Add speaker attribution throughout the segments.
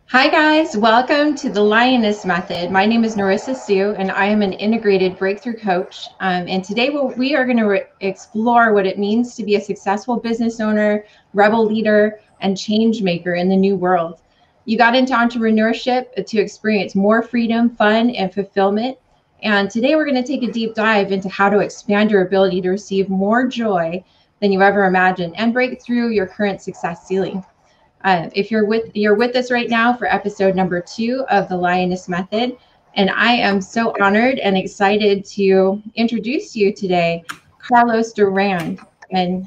Speaker 1: Hi guys, welcome to the Lioness Method. My name is Narissa Sue and I am an integrated breakthrough coach. And today we are going to explore what it means to be a successful business owner, rebel leader, and change maker in the new world. You got into entrepreneurship to experience more freedom, fun, and fulfillment. And today we're going to take a deep dive into how to expand your ability to receive more joy than you ever imagined and break through your current success ceiling. If you're with us right now for episode number 2 of the Lioness Method, and I am so honored and excited to introduce you today, Carlos Duran. And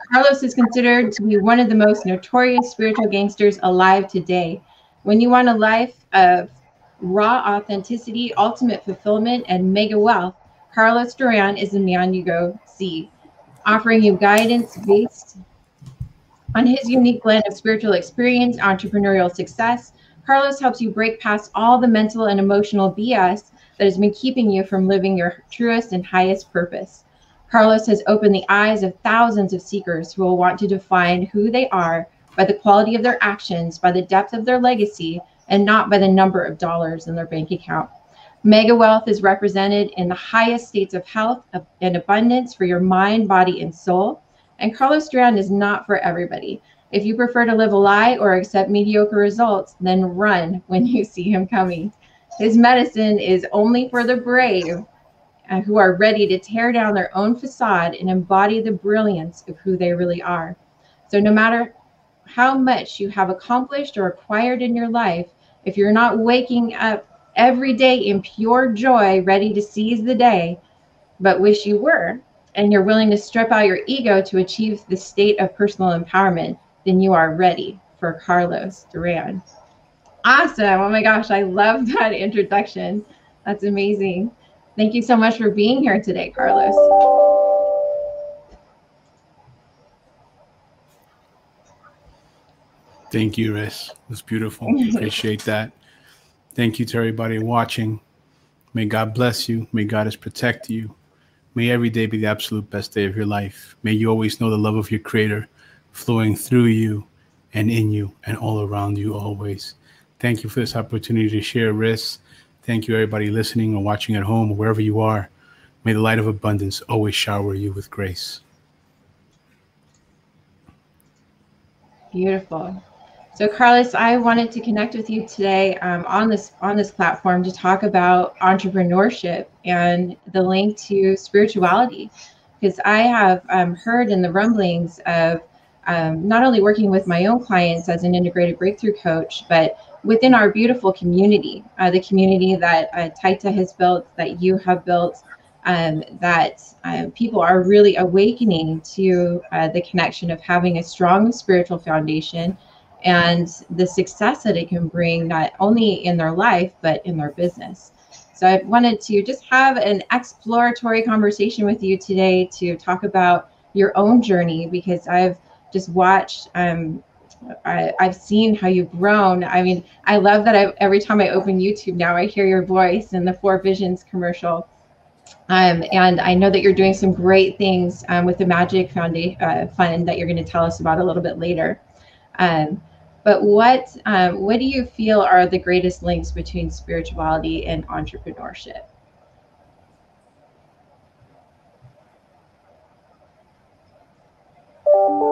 Speaker 1: Carlos is considered to be one of the most notorious spiritual gangsters alive today. When you want a life of raw authenticity, ultimate fulfillment, and mega wealth, Carlos Duran is the man you go see, offering you guidance based on his unique blend of spiritual experience, entrepreneurial success. Carlos helps you break past all the mental and emotional BS that has been keeping you from living your truest and highest purpose. Carlos has opened the eyes of thousands of seekers who will want to define who they are by the quality of their actions, by the depth of their legacy, and not by the number of dollars in their bank account. Mega wealth is represented in the highest states of health and abundance for your mind, body, and soul. And Carlos Duran is not for everybody. If you prefer to live a lie or accept mediocre results, then run when you see him coming. His medicine is only for the brave who are ready to tear down their own facade and embody the brilliance of who they really are. So no matter how much you have accomplished or acquired in your life, if you're not waking up every day in pure joy, ready to seize the day, but wish you were, and you're willing to strip out your ego to achieve the state of personal empowerment, then you are ready for Carlos Duran. Awesome. Oh my gosh, I love that introduction. That's amazing. Thank you so much for being here today, Carlos.
Speaker 2: Thank you, Riss. It was beautiful. Appreciate that. Thank you to everybody watching. May God bless you. May God protect you. May every day be the absolute best day of your life. May you always know the love of your Creator flowing through you and in you and all around you always. Thank you for this opportunity to share, Riss. Thank you, everybody listening or watching at home or wherever you are. May the light of abundance always shower you with grace.
Speaker 1: Beautiful. So, Carlos, I wanted to connect with you today on this platform to talk about entrepreneurship and the link to spirituality, because I have heard in the rumblings of not only working with my own clients as an integrated breakthrough coach, but within our beautiful community, the community that Taita has built, that you have built, that people are really awakening to the connection of having a strong spiritual foundation and the success that it can bring not only in their life, but in their business. So I wanted to just have an exploratory conversation with you today to talk about your own journey, because I've just watched, I've seen how you've grown. I mean, I love that every time I open YouTube now, I hear your voice in the Four Visions commercial. And I know that you're doing some great things with the Magic Foundation Fund that you're going to tell us about a little bit later. But what do you feel are the greatest links between spirituality and entrepreneurship?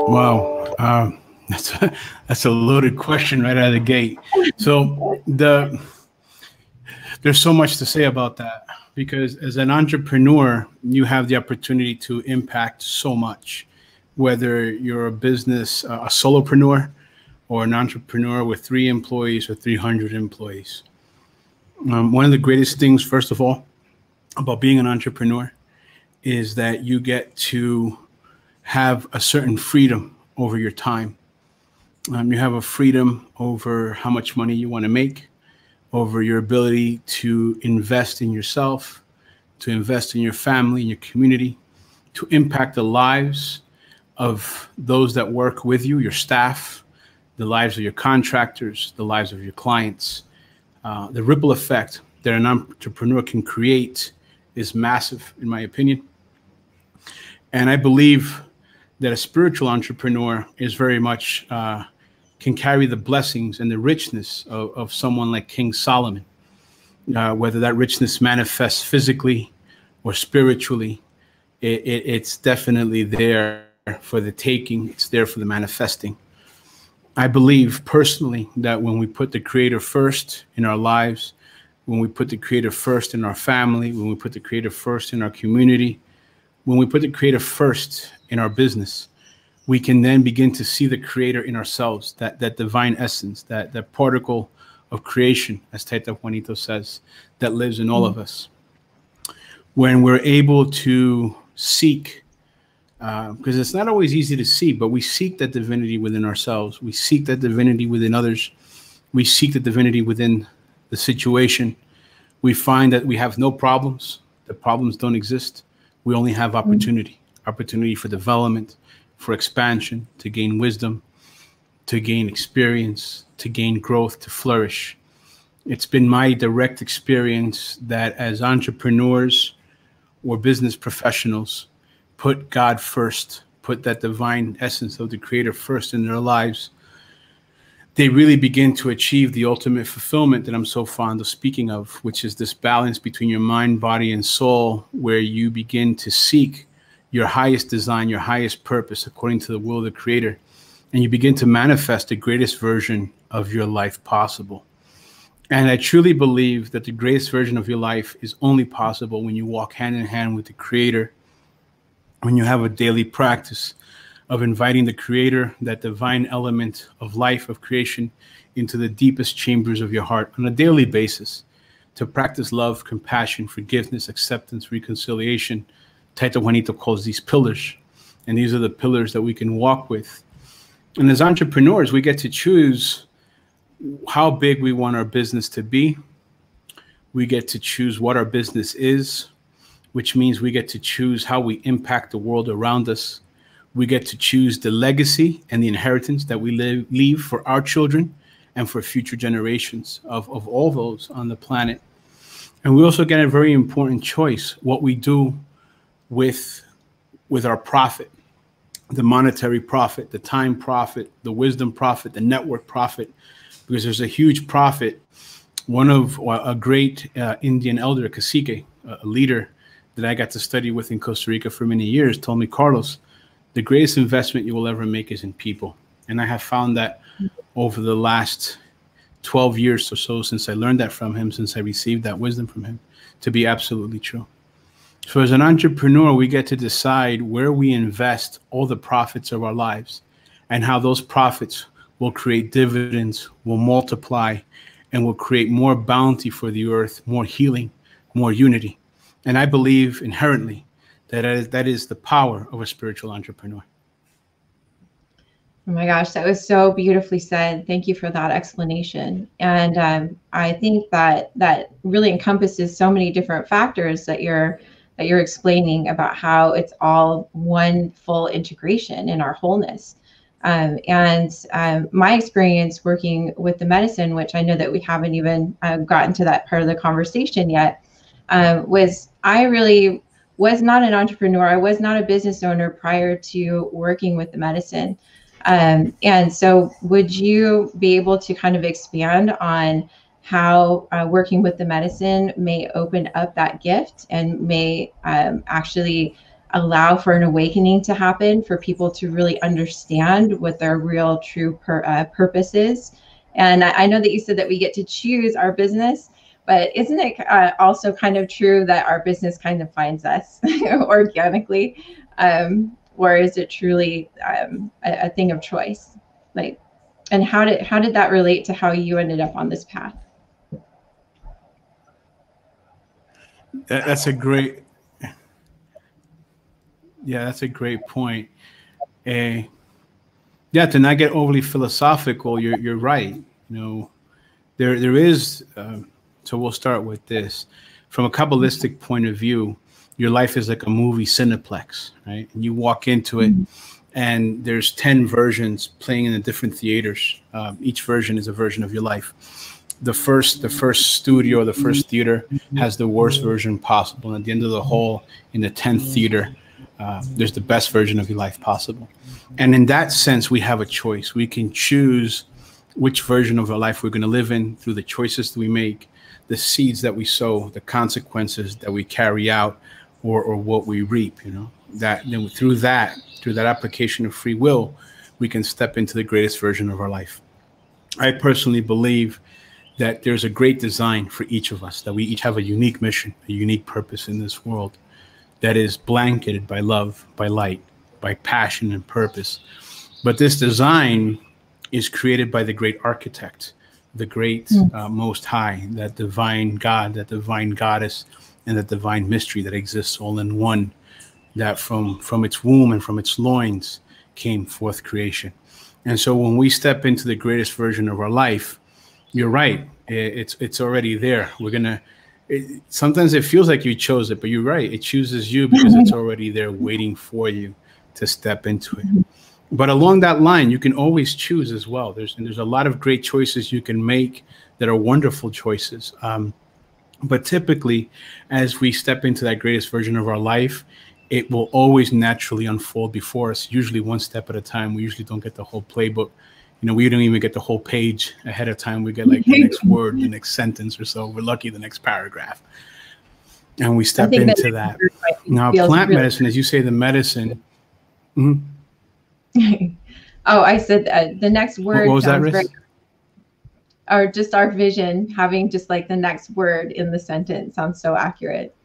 Speaker 2: Wow, that's a loaded question right out of the gate. So there's so much to say about that, because as an entrepreneur, you have the opportunity to impact so much, whether you're a business, a solopreneur, or an entrepreneur with 3 employees or 300 employees. One of the greatest things, first of all, about being an entrepreneur is that you get to have a certain freedom over your time. You have a freedom over how much money you want to make, over your ability to invest in yourself, to invest in your family, in your community, to impact the lives of those that work with you, your staff, the lives of your contractors, the lives of your clients. The ripple effect that an entrepreneur can create is massive, in my opinion. And I believe that a spiritual entrepreneur is very much can carry the blessings and the richness of someone like King Solomon. Whether that richness manifests physically or spiritually, it's definitely there for the taking. It's there for the manifesting. I believe personally that when we put the Creator first in our lives, when we put the Creator first in our family, when we put the Creator first in our community, when we put the Creator first in our business, we can then begin to see the Creator in ourselves, that divine essence, that particle of creation, as Teta Juanito says, that lives in all of us. When we're able to seek, because it's not always easy to see, but we seek that divinity within ourselves. We seek that divinity within others. We seek the divinity within the situation. We find that we have no problems. The problems don't exist. We only have opportunity for development, for expansion, to gain wisdom, to gain experience, to gain growth, to flourish. It's been my direct experience that as entrepreneurs or business professionals, put God first, put that divine essence of the Creator first in their lives, they really begin to achieve the ultimate fulfillment that I'm so fond of speaking of, which is this balance between your mind, body, and soul, where you begin to seek your highest design, your highest purpose according to the will of the Creator, and you begin to manifest the greatest version of your life possible. And I truly believe that the greatest version of your life is only possible when you walk hand in hand with the Creator, when you have a daily practice of inviting the Creator, that divine element of life, of creation, into the deepest chambers of your heart on a daily basis, to practice love, compassion, forgiveness, acceptance, reconciliation. Teta Juanito calls these pillars, and these are the pillars that we can walk with. And as entrepreneurs, we get to choose how big we want our business to be. We get to choose what our business is, which means we get to choose how we impact the world around us. We get to choose the legacy and the inheritance that we leave for our children and for future generations of all those on the planet. And we also get a very important choice, what we do with our profit, the monetary profit, the time profit, the wisdom profit, the network profit, because there's a huge profit. One of a great Indian elder, cacique, a leader that I got to study with in Costa Rica for many years, told me, Carlos, the greatest investment you will ever make is in people. And I have found that over the last 12 years or so, since I learned that from him, since I received that wisdom from him, to be absolutely true. So as an entrepreneur, we get to decide where we invest all the profits of our lives and how those profits will create dividends, will multiply, and will create more bounty for the earth, more healing, more unity. And I believe inherently that is the power of a spiritual entrepreneur.
Speaker 1: Oh my gosh, that was so beautifully said. Thank you for that explanation. And I think that really encompasses so many different factors that you're explaining about how it's all one full integration in our wholeness. My experience working with the medicine, which I know that we haven't even gotten to that part of the conversation yet, was I really was not an entrepreneur. I was not a business owner prior to working with the medicine. And so would you be able to kind of expand on how working with the medicine may open up that gift and may actually allow for an awakening to happen, for people to really understand what their real true purpose is? And I know that you said that we get to choose our business, but isn't it also kind of true that our business kind of finds us organically? Or is it truly a thing of choice? Like, and how did that relate to how you ended up on this path?
Speaker 2: That's a great point. To not get overly philosophical, you're right. There is. So we'll start with this. From a Kabbalistic point of view, your life is like a movie Cineplex, right? And you walk into it, and there's 10 versions playing in the different theaters. Each version is a version of your life. The first studio, the first theater has the worst version possible. And at the end of the hall, in the 10th theater, there's the best version of your life possible. And in that sense, we have a choice. We can choose which version of our life we're going to live in through the choices that we make, the seeds that we sow, the consequences that we carry out, or what we reap. That then through that application of free will, we can step into the greatest version of our life. I personally believe that there's a great design for each of us, that we each have a unique mission, a unique purpose in this world that is blanketed by love, by light, by passion and purpose. But this design is created by the great architect, the great Most High, that divine God, that divine goddess, and that divine mystery that exists all in one, that from its womb and from its loins came forth creation. And so when we step into the greatest version of our life, you're right, it's already there. Sometimes it feels like you chose it, but you're right, it chooses you because it's already there waiting for you to step into it. But along that line, you can always choose as well. There's a lot of great choices you can make that are wonderful choices. But typically, as we step into that greatest version of our life, it will always naturally unfold before us, usually one step at a time. We usually don't get the whole playbook. We don't even get the whole page ahead of time. We get like the next word, the next sentence or so. We're lucky the next paragraph. And we step into that. Now, plant medicine, as you say, the medicine.
Speaker 1: Oh, I said the next word.
Speaker 2: What was that, Riz?
Speaker 1: Or just our vision, having just like the next word in the sentence sounds so accurate.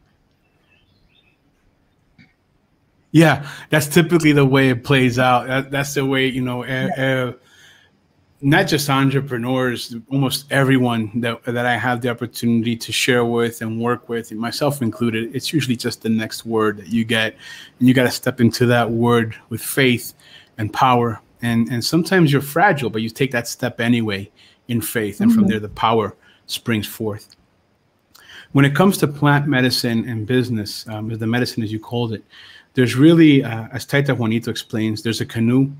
Speaker 2: Yeah, that's typically the way it plays out. That's the way, not just entrepreneurs, almost everyone that I have the opportunity to share with and work with, myself included, it's usually just the next word that you get. And you got to step into that word with faith and power. And sometimes you're fragile, but you take that step anyway in faith. And from there, the power springs forth. When it comes to plant medicine and business, the medicine as you called it, there's really, as Taita Juanito explains, there's a canoe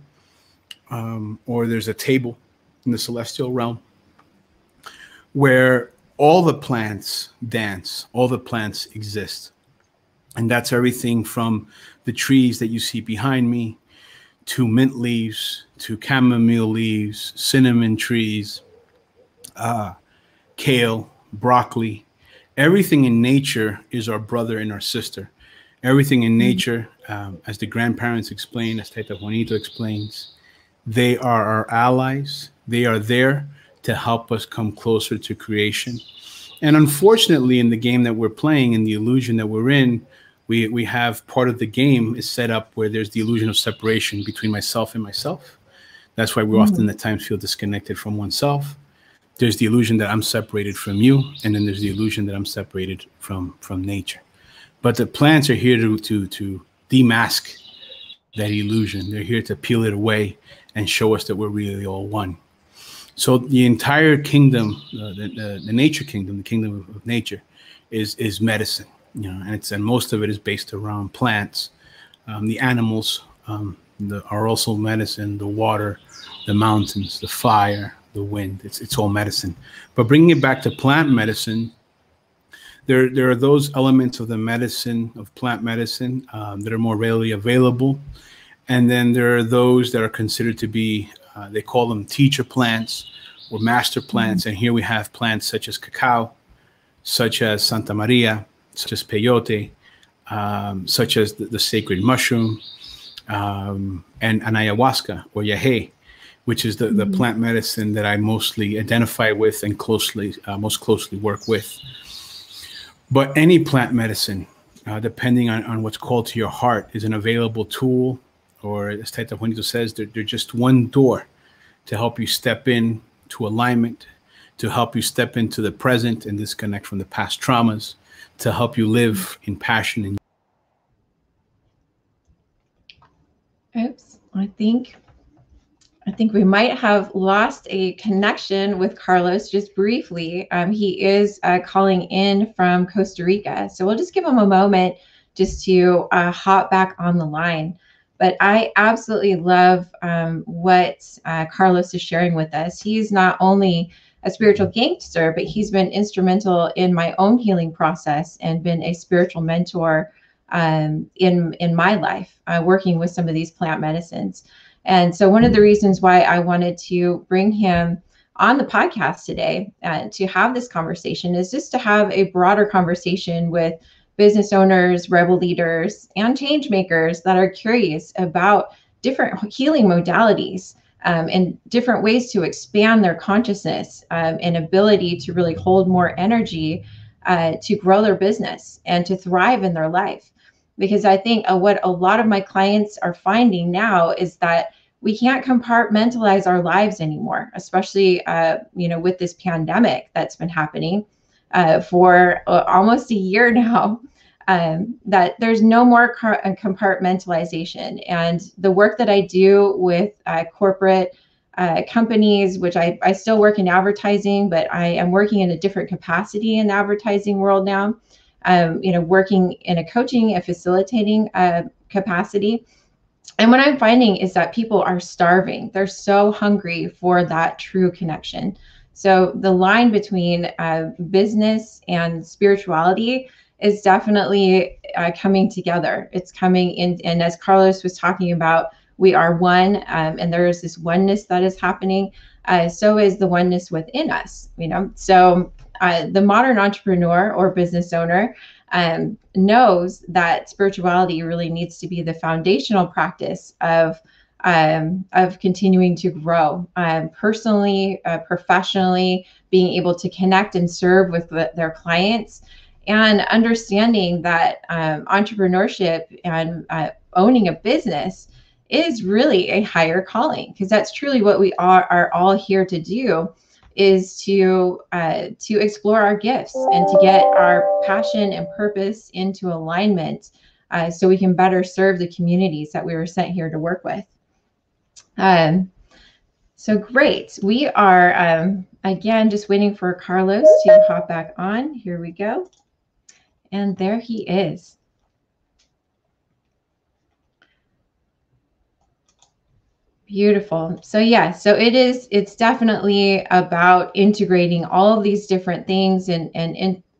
Speaker 2: or there's a table in the celestial realm where all the plants dance, all the plants exist. And that's everything from the trees that you see behind me to mint leaves, to chamomile leaves, cinnamon trees, kale, broccoli. Everything in nature is our brother and our sister. Everything in nature, as the grandparents explain, as Taita Juanito explains, they are our allies. They are there to help us come closer to creation. And unfortunately, in the game that we're playing, in the illusion that we're in, we have part of the game is set up where there's the illusion of separation between myself and myself. That's why we often at times feel disconnected from oneself. There's the illusion that I'm separated from you, and then there's the illusion that I'm separated from nature. But the plants are here to demask that illusion. They're here to peel it away and show us that we're really all one. So the entire kingdom, the nature kingdom, the kingdom of nature, is medicine, and most of it is based around plants. The animals are also medicine. The water, the mountains, the fire, the wind. It's all medicine. But bringing it back to plant medicine, there are those elements of the medicine, of plant medicine, that are more readily available. And then there are those that are considered to be, they call them teacher plants or master plants. And here we have plants such as cacao, such as Santa Maria, such as peyote, such as the sacred mushroom, and ayahuasca or yahe, which is the plant medicine that I mostly identify with and most closely work with. But any plant medicine, depending on what's called to your heart, is an available tool, or as Taita Juanito says, they're just one door to help you step in to alignment, to help you step into the present and disconnect from the past traumas, to help you live in passion.
Speaker 1: Oops, I think we might have lost a connection with Carlos just briefly. He is calling in from Costa Rica. So we'll just give him a moment just to hop back on the line. But I absolutely love what Carlos is sharing with us. He's not only a spiritual gangster, but he's been instrumental in my own healing process and been a spiritual mentor in my life, working with some of these plant medicines. And so one of the reasons why I wanted to bring him on the podcast today to have this conversation is just to have a broader conversation with business owners, rebel leaders, and change makers that are curious about different healing modalities and different ways to expand their consciousness and ability to really hold more energy to grow their business and to thrive in their life. Because I think what a lot of my clients are finding now is that we can't compartmentalize our lives anymore, especially with this pandemic that's been happening for almost a year now. That there's no more compartmentalization. And the work that I do with corporate companies, which I still work in advertising, but I am working in a different capacity in the advertising world now, working in a coaching and facilitating capacity. And what I'm finding is that people are starving. They're so hungry for that true connection. So the line between business and spirituality is definitely coming together. It's coming in. And as Carlos was talking about, we are one, and there is this oneness that is happening. So is the oneness within us, So the modern entrepreneur or business owner knows that spirituality really needs to be the foundational practice of continuing to grow personally, professionally, being able to connect and serve with their clients, and understanding that entrepreneurship and owning a business is really a higher calling, because that's truly what we are all here to do, is to explore our gifts and to get our passion and purpose into alignment so we can better serve the communities that we were sent here to work with. So great. We are, again, just waiting for Carlos to hop back on. Here we go. And there he is. Beautiful. So yeah, so it's definitely about integrating all of these different things and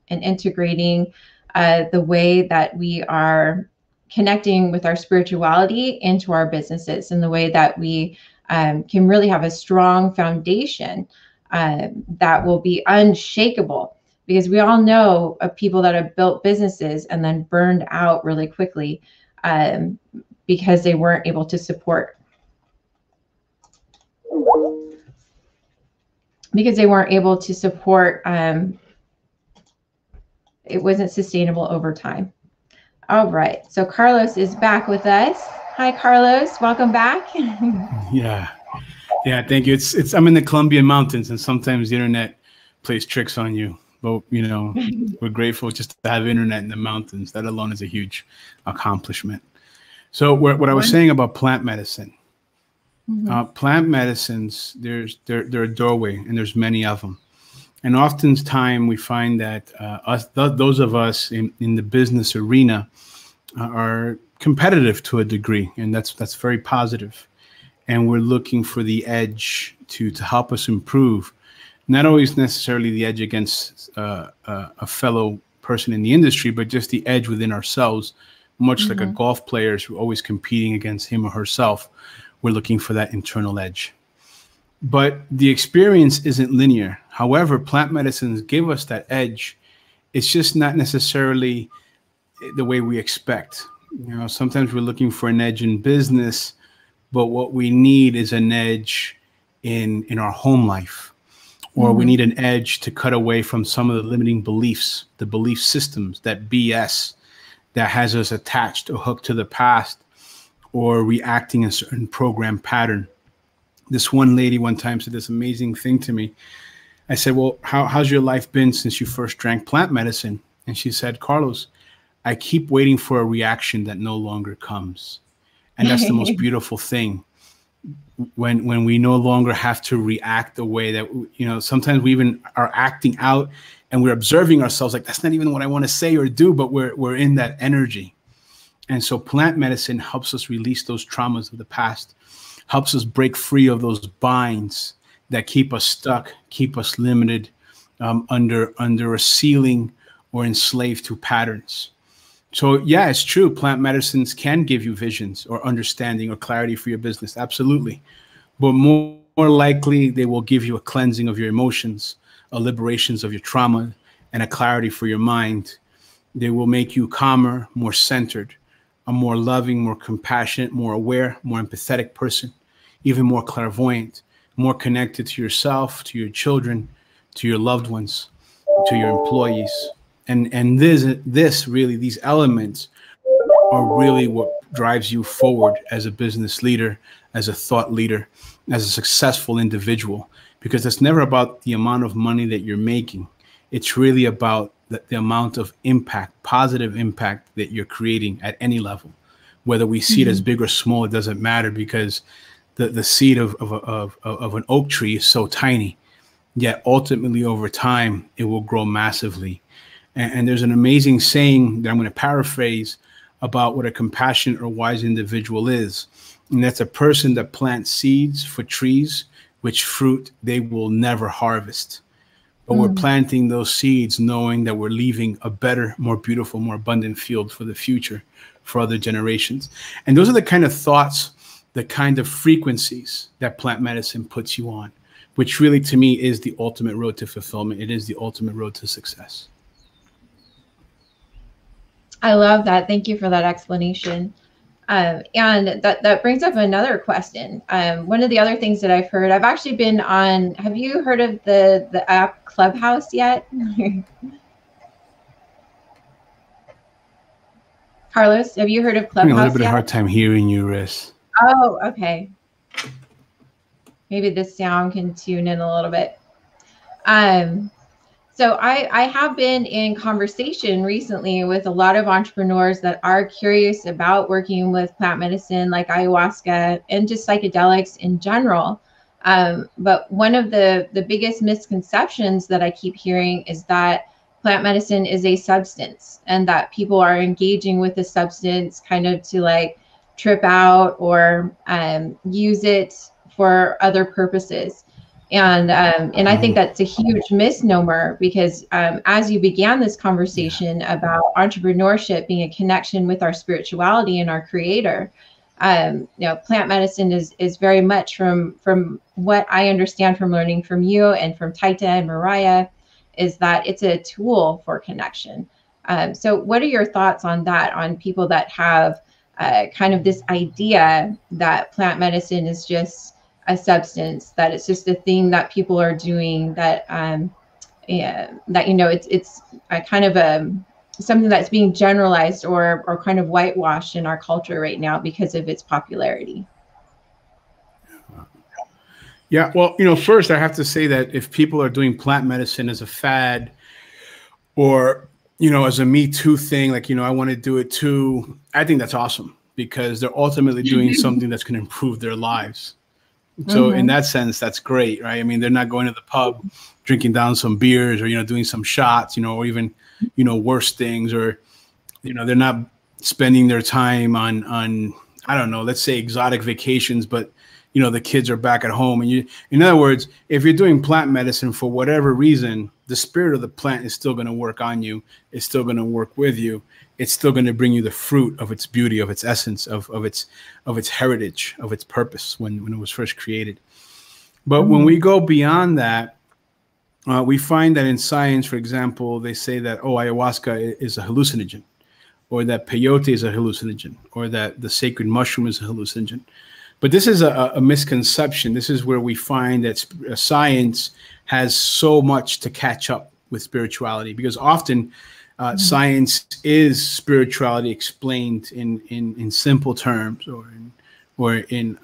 Speaker 1: integrating the way that we are connecting with our spirituality into our businesses, and the way that we can really have a strong foundation that will be unshakable. Because we all know of people that have built businesses and then burned out really quickly because they weren't able to support. It wasn't sustainable over time. All right, so Carlos is back with us. Hi, Carlos, welcome back.
Speaker 2: Yeah, thank you. I'm in the Colombian mountains, and sometimes the internet plays tricks on you. But we're grateful just to have internet in the mountains. That alone is a huge accomplishment. So what I was saying about plant medicine. Plant medicines, they're a doorway, and there's many of them. And oftentimes we find that those of us in the business arena are competitive to a degree, and that's very positive. And we're looking for the edge to help us improve. Not always necessarily the edge against a fellow person in the industry, but just the edge within ourselves, much like a golf player who's always competing against him or herself. We're looking for that internal edge. But the experience isn't linear. However, plant medicines give us that edge. It's just not necessarily the way we expect. Sometimes we're looking for an edge in business, but what we need is an edge in our home life. Or we need an edge to cut away from some of the limiting beliefs, the belief systems, that BS that has us attached or hooked to the past, or reacting a certain program pattern. This one lady one time said this amazing thing to me. I said, well, how's your life been since you first drank plant medicine? And she said, Carlos, I keep waiting for a reaction that no longer comes. And that's the most beautiful thing. When we no longer have to react the way that, sometimes we even are acting out and we're observing ourselves like, that's not even what I want to say or do, but we're in that energy. And so plant medicine helps us release those traumas of the past, helps us break free of those binds that keep us stuck, keep us limited under a ceiling or enslaved to patterns. So yeah, it's true. Plant medicines can give you visions or understanding or clarity for your business. Absolutely. But more likely, they will give you a cleansing of your emotions, a liberations of your trauma, and a clarity for your mind. They will make you calmer, more centered, a more loving, more compassionate, more aware, more empathetic person, even more clairvoyant, more connected to yourself, to your children, to your loved ones, to your employees. And this really, these elements are really what drives you forward as a business leader, as a thought leader, as a successful individual, because it's never about the amount of money that you're making. It's really about the amount of impact, positive impact that you're creating at any level. Whether we see it as big or small, it doesn't matter, because the seed of an oak tree is so tiny, yet ultimately over time, it will grow massively. And there's an amazing saying that I'm going to paraphrase about what a compassionate or wise individual is. And that's a person that plants seeds for trees, which fruit they will never harvest. But we're planting those seeds knowing that we're leaving a better, more beautiful, more abundant field for the future, for other generations. And those are the kind of thoughts, the kind of frequencies that plant medicine puts you on, which really to me is the ultimate road to fulfillment. It is the ultimate road to success.
Speaker 1: I love that. Thank you for that explanation. And that brings up another question. One of the other things that I've heard, I've actually been on, have you heard of the app Clubhouse yet? Carlos, have you heard of Clubhouse
Speaker 2: I'm having a little bit
Speaker 1: yet?
Speaker 2: of a hard time hearing you, Riz.
Speaker 1: Oh, okay. Maybe the sound can tune in a little bit. So I have been in conversation recently with a lot of entrepreneurs that are curious about working with plant medicine like ayahuasca and just psychedelics in general. But one of the biggest misconceptions that I keep hearing is that plant medicine is a substance, and that people are engaging with the substance kind of to like trip out or use it for other purposes. And I think that's a huge misnomer, because as you began this conversation about entrepreneurship being a connection with our spirituality and our creator, plant medicine is very much from what I understand from learning from you and from Taita and Mariah, is that it's a tool for connection. So what are your thoughts on that, on people that have kind of this idea that plant medicine is just a substance, that it's just a thing that people are doing, that it's a kind of something that's being generalized or kind of whitewashed in our culture right now because of its popularity?
Speaker 2: Yeah, well, first I have to say that if people are doing plant medicine as a fad, or as a Me Too thing, like I want to do it too, I think that's awesome, because they're ultimately doing something that's going to improve their lives. So in that sense, that's great, right? I mean, they're not going to the pub, drinking down some beers, or, doing some shots, or even, worse things, or, they're not spending their time on, I don't know, let's say exotic vacations, but, the kids are back at home. And in other words, if you're doing plant medicine for whatever reason, the spirit of the plant is still going to work on you. It's still going to work with you. It's still going to bring you the fruit of its beauty, of its essence, of its heritage, of its purpose when it was first created. But when we go beyond that, we find that in science, for example, they say that, ayahuasca is a hallucinogen, or that peyote is a hallucinogen, or that the sacred mushroom is a hallucinogen. But this is a misconception. This is where we find that science has so much to catch up with spirituality, because often science is spirituality explained in simple terms, or in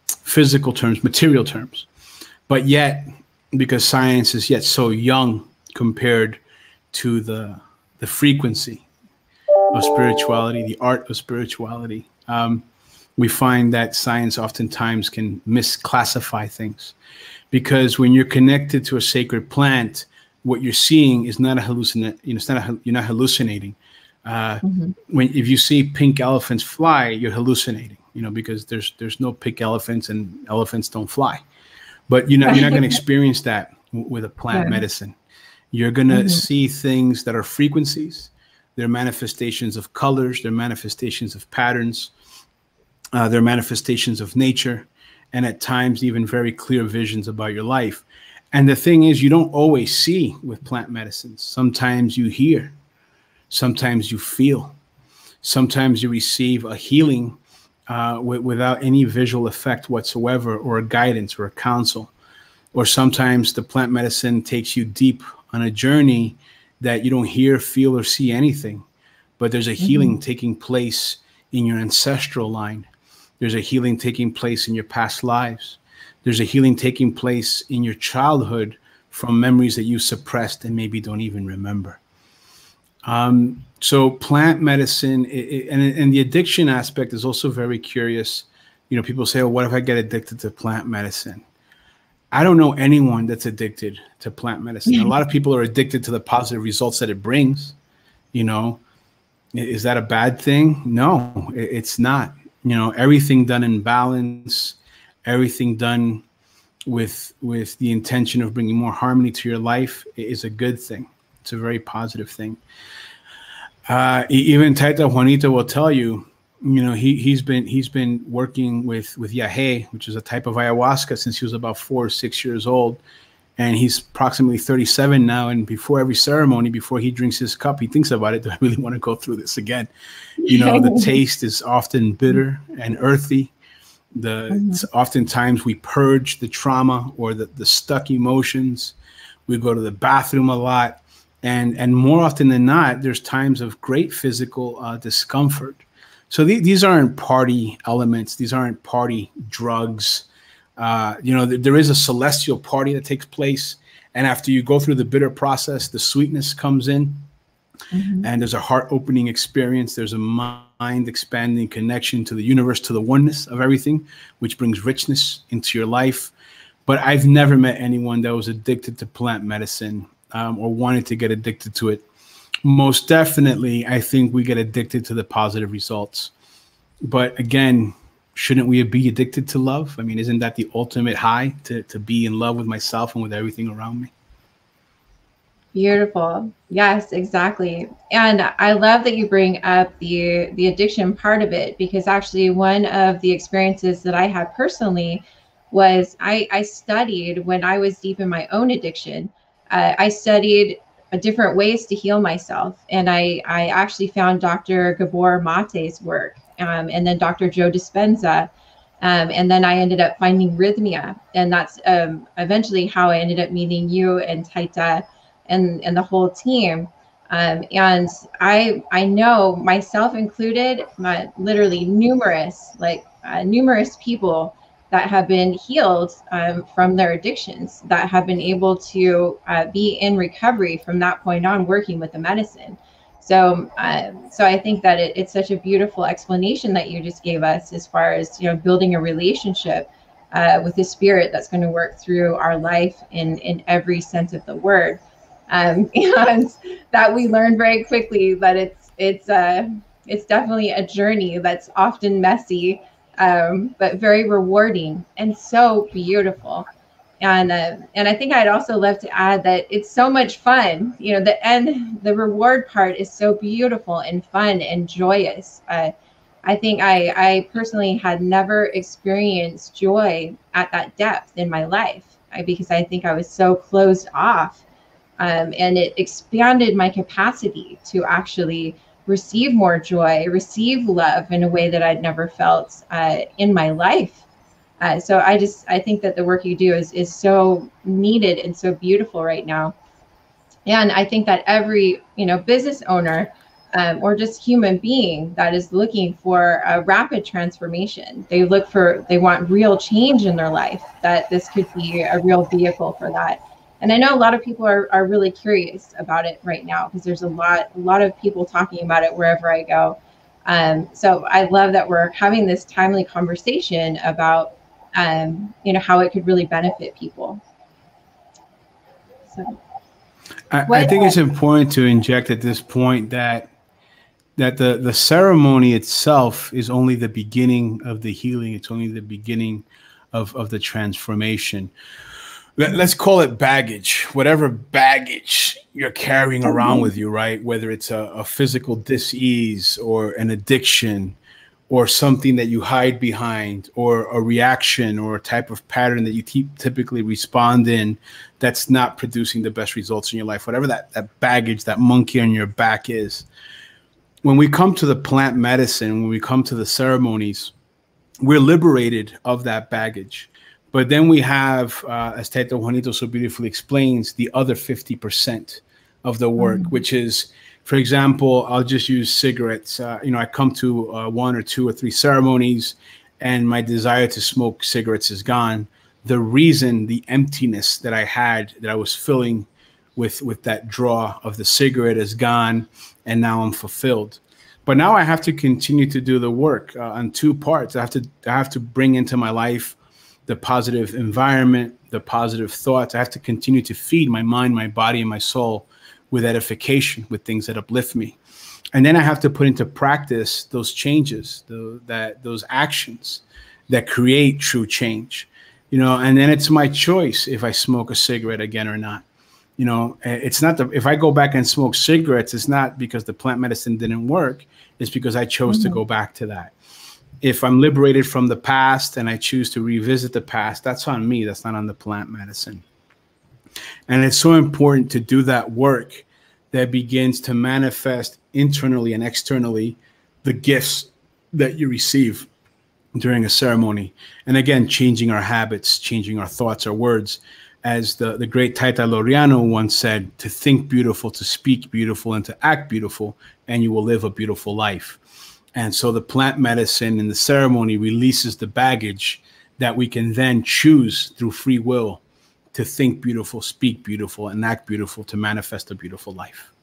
Speaker 2: physical terms, material terms. But yet, because science is yet so young compared to the frequency of spirituality, the art of spirituality, we find that science oftentimes can misclassify things, because when you're connected to a sacred plant, what you're seeing is not a hallucinate. You're not hallucinating. If you see pink elephants fly, you're hallucinating. Because there's no pink elephants, and elephants don't fly. But you're not going to experience that with a plant medicine. You're going to see things that are frequencies, They're manifestations of colors, they're manifestations of patterns, they're manifestations of nature, and at times even very clear visions about your life. And the thing is, you don't always see with plant medicines. Sometimes you hear, sometimes you feel, sometimes you receive a healing without any visual effect whatsoever, or a guidance or a counsel. Or sometimes the plant medicine takes you deep on a journey that you don't hear, feel, or see anything, but there's a healing taking place in your ancestral line. There's a healing taking place in your past lives. There's a healing taking place in your childhood from memories that you suppressed and maybe don't even remember. So plant medicine and the addiction aspect is also very curious. You know, people say, "Oh, what if I get addicted to plant medicine?" I don't know anyone that's addicted to plant medicine. A lot of people are addicted to the positive results that it brings. You know, is that a bad thing? No, it's not. You know, everything done in balance, everything done with the intention of bringing more harmony to your life is a good thing. It's a very positive thing. Even Taita Juanita will tell you, you know, he's been working with yahe, which is a type of ayahuasca, since he was about 4 or 6 years old, and he's approximately 37 now. And before every ceremony, before he drinks his cup, he thinks about it. Do I really want to go through this again? You know, the taste is often bitter and earthy. Oftentimes we purge the trauma or the stuck emotions. We go to the bathroom a lot, and more often than not, there's times of great physical discomfort. So these aren't party elements. These aren't party drugs. You know, there is a celestial party that takes place. And after you go through the bitter process, the sweetness comes in. And there's a heart opening experience. There's a mind expanding connection to the universe, to the oneness of everything, which brings richness into your life. But I've never met anyone that was addicted to plant medicine or wanted to get addicted to it. Most definitely, I think we get addicted to the positive results. But again, shouldn't we be addicted to love? I mean, isn't that the ultimate high, to be in love with myself and with everything around me?
Speaker 1: Beautiful. Yes, exactly. And I love that you bring up the addiction part of it, because actually one of the experiences that I had personally was I studied when I was deep in my own addiction. I studied different ways to heal myself. And I actually found Dr. Gabor Mate's work, and then Dr. Joe Dispenza. And then I ended up finding rhythmia. And that's eventually how I ended up meeting you and Taita and the whole team. And I know, myself included, literally numerous people that have been healed from their addictions, that have been able to be in recovery from that point on, working with the medicine. So I think that it's such a beautiful explanation that you just gave us, as far as, you know, building a relationship with the spirit that's going to work through our life in every sense of the word. And that we learn very quickly that it's definitely a journey that's often messy, but very rewarding and so beautiful. And I think I'd also love to add that it's so much fun. You know, the reward part is so beautiful and fun and joyous. I think I personally had never experienced joy at that depth in my life, because I think I was so closed off. And it expanded my capacity to actually receive more joy, receive love in a way that I'd never felt in my life. So I think that the work you do is so needed and so beautiful right now. And I think that every, you know, business owner or just human being that is looking for a rapid transformation, they want real change in their life, that this could be a real vehicle for that. And I know a lot of people are really curious about it right now, because there's a lot of people talking about it wherever I go. So I love that we're having this timely conversation about, you know, how it could really benefit people. So
Speaker 2: I think it's important to inject at this point that the ceremony itself is only the beginning of the healing. It's only the beginning of the transformation. let's call it baggage, whatever baggage you're carrying around with you, right? Whether it's a physical dis-ease or an addiction or something that you hide behind or a reaction or a type of pattern that you typically respond in that's not producing the best results in your life, whatever that baggage, that monkey on your back is. When we come to the plant medicine, when we come to the ceremonies, we're liberated of that baggage. But then we have, as Taito Juanito so beautifully explains, the other 50% of the work, which is, for example, I'll just use cigarettes. I come to 1 or 2 or 3 ceremonies and my desire to smoke cigarettes is gone. The reason, the emptiness that I had, that I was filling with that draw of the cigarette is gone, and now I'm fulfilled. But now I have to continue to do the work on 2 parts. I have to bring into my life the positive environment, the positive thoughts. I have to continue to feed my mind, my body, and my soul with edification, with things that uplift me. And then I have to put into practice those changes, those actions that create true change. And then it's my choice if I smoke a cigarette again or not. It's not if I go back and smoke cigarettes, it's not because the plant medicine didn't work. It's because I chose to go back to that. If I'm liberated from the past and I choose to revisit the past, that's on me. That's not on the plant medicine. And it's so important to do that work that begins to manifest internally and externally the gifts that you receive during a ceremony. And again, changing our habits, changing our thoughts, our words. As the great Taita Laureano once said, to think beautiful, to speak beautiful, and to act beautiful, and you will live a beautiful life. And so the plant medicine in the ceremony releases the baggage that we can then choose through free will to think beautiful, speak beautiful, and act beautiful to manifest a beautiful life.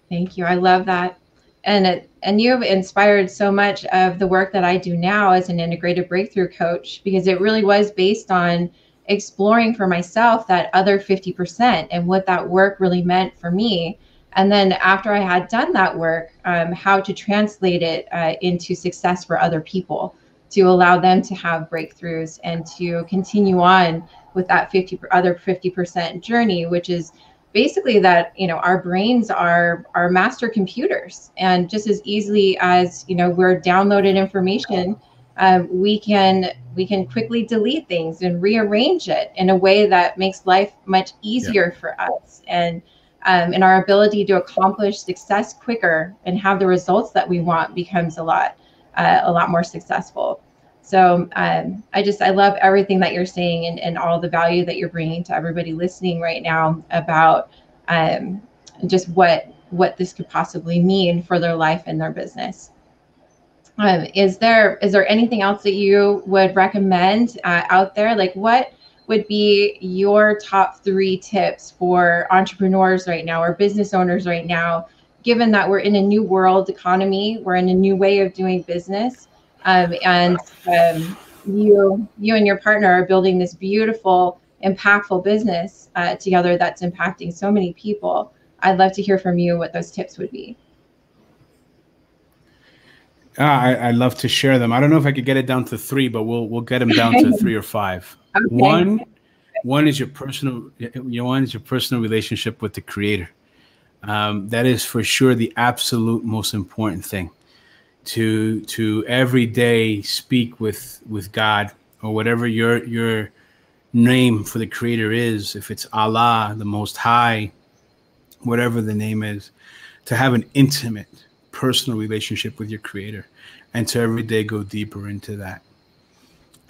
Speaker 1: Thank you. I love that. And you've inspired so much of the work that I do now as an integrated breakthrough coach, because it really was based on exploring for myself that other 50% and what that work really meant for me. And then after I had done that work, how to translate it into success for other people, to allow them to have breakthroughs and to continue on with that other 50% journey, which is basically that, our brains are master computers, and just as easily as, we're downloaded information, we can quickly delete things and rearrange it in a way that makes life much easier for us. And our ability to accomplish success quicker and have the results that we want becomes a lot more successful. So I love everything that you're saying and all the value that you're bringing to everybody listening right now about just what this could possibly mean for their life and their business. Is there anything else that you would recommend out there? Like, what would be your top 3 tips for entrepreneurs right now or business owners right now, given that we're in a new world economy, we're in a new way of doing business, and you and your partner are building this beautiful, impactful business together that's impacting so many people. I'd love to hear from you what those tips would be.
Speaker 2: I'd love to share them. I don't know if I could get it down to 3, but we'll get them down to 3 or 5. Okay. One is your personal relationship with the Creator. That is for sure the absolute most important thing. To every day speak with God, or whatever your name for the Creator is. If it's Allah, the Most High, whatever the name is, to have an intimate, personal relationship with your Creator, and to every day go deeper into that.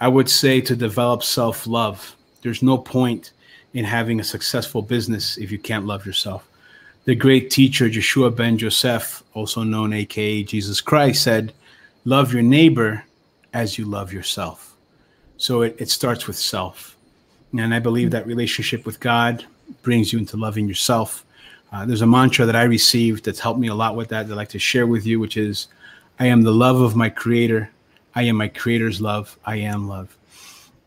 Speaker 2: I would say to develop self-love. There's no point in having a successful business if you can't love yourself. The great teacher, Yeshua ben Joseph, also known aka Jesus Christ, said, love your neighbor as you love yourself. So it starts with self. And I believe that relationship with God brings you into loving yourself. There's a mantra that I received that's helped me a lot with that I'd like to share with you, which is, I am the love of my Creator. I am my Creator's love. I am love.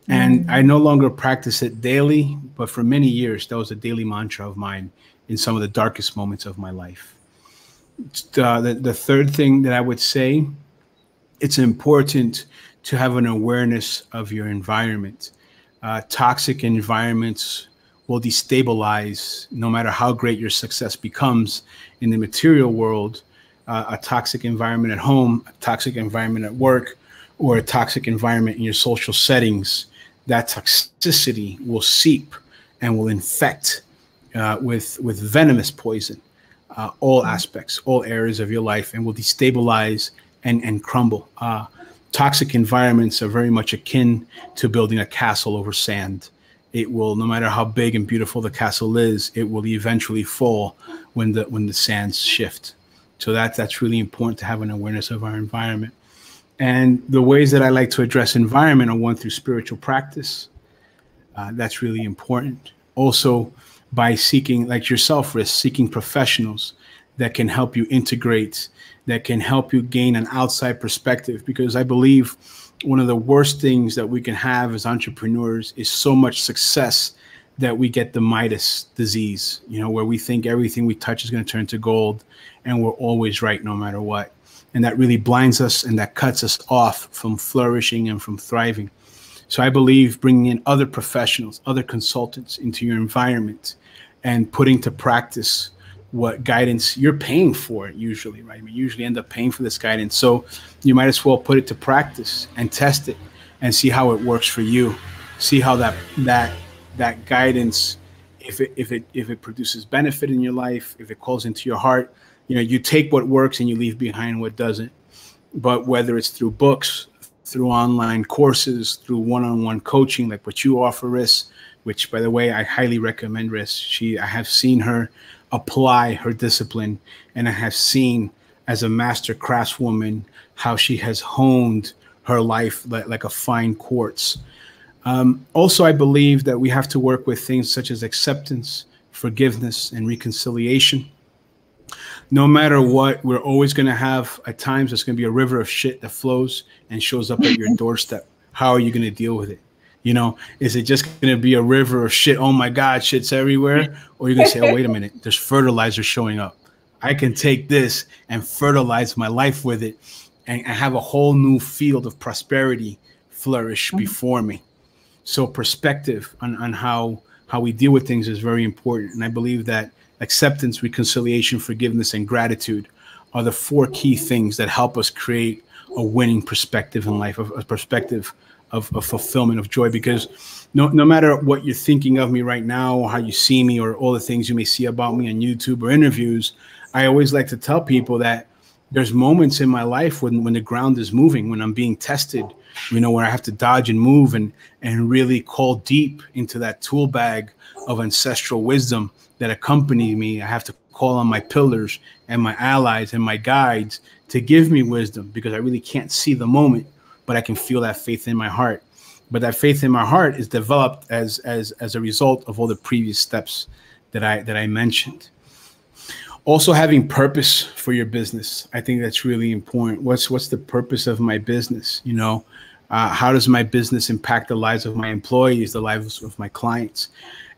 Speaker 2: And I no longer practice it daily, but for many years, that was a daily mantra of mine in some of the darkest moments of my life. The third thing that I would say, it's important to have an awareness of your environment. Toxic environments will destabilize no matter how great your success becomes in the material world. A toxic environment at home, a toxic environment at work, or a toxic environment in your social settings, that toxicity will seep and will infect with venomous poison all aspects, all areas of your life, and will destabilize and crumble. Toxic environments are very much akin to building a castle over sand. It will, no matter how big and beautiful the castle is, it will eventually fall when the sands shift. So that's really important to have an awareness of our environment. And the ways that I like to address environment are one, through spiritual practice. That's really important. Also, by seeking, like yourself, Riz, seeking professionals that can help you integrate, that can help you gain an outside perspective. Because I believe one of the worst things that we can have as entrepreneurs is so much success that we get the Midas disease, where we think everything we touch is going to turn to gold and we're always right no matter what. And that really blinds us and that cuts us off from flourishing and from thriving. So I believe bringing in other professionals, other consultants into your environment and putting to practice what guidance you're paying for usually, right? We usually end up paying for this guidance. So you might as well put it to practice and test it and see how it works for you. See how that guidance, if it produces benefit in your life, if it calls into your heart, you take what works and you leave behind what doesn't. But whether it's through books, through online courses, through one-on-one coaching, like what you offer, Riz, which, by the way, I highly recommend, Riz. I have seen her apply her discipline, and I have seen, as a master craftswoman, how she has honed her life like a fine quartz. Also, I believe that we have to work with things such as acceptance, forgiveness, and reconciliation. No matter what, we're always going to have, at times, there's going to be a river of shit that flows and shows up at your doorstep. How are you going to deal with it? Is it just going to be a river of shit? Oh my God, shit's everywhere. Or you're going to say, oh, wait a minute, there's fertilizer showing up. I can take this and fertilize my life with it and have a whole new field of prosperity flourish before me. So perspective on how we deal with things is very important. And I believe that acceptance, reconciliation, forgiveness, and gratitude are the 4 key things that help us create a winning perspective in life, a perspective of fulfillment, of joy. Because no matter what you're thinking of me right now, or how you see me, or all the things you may see about me on YouTube or interviews, I always like to tell people that there's moments in my life when the ground is moving, when I'm being tested, where I have to dodge and move and really call deep into that tool bag of ancestral wisdom that accompany me. I have to call on my pillars and my allies and my guides to give me wisdom, because I really can't see the moment, but I can feel that faith in my heart. But that faith in my heart is developed as a result of all the previous steps that I mentioned. Also, having purpose for your business. I think that's really important. What's the purpose of my business? How does my business impact the lives of my employees, the lives of my clients?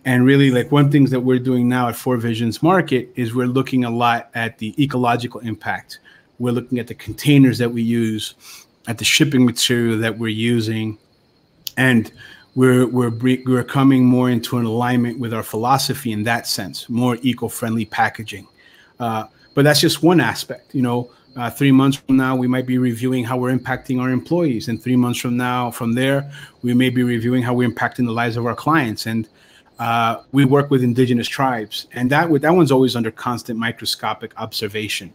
Speaker 2: And really, like, one thing that we're doing now at 4 Visions Market is we're looking a lot at the ecological impact. We're looking at the containers that we use, at the shipping material that we're using, and we're coming more into an alignment with our philosophy in that sense, more eco-friendly packaging. But that's just one aspect. 3 months from now, we might be reviewing how we're impacting our employees, and 3 months from now, from there, we may be reviewing how we're impacting the lives of our clients. And we work with indigenous tribes, and that one's always under constant microscopic observation.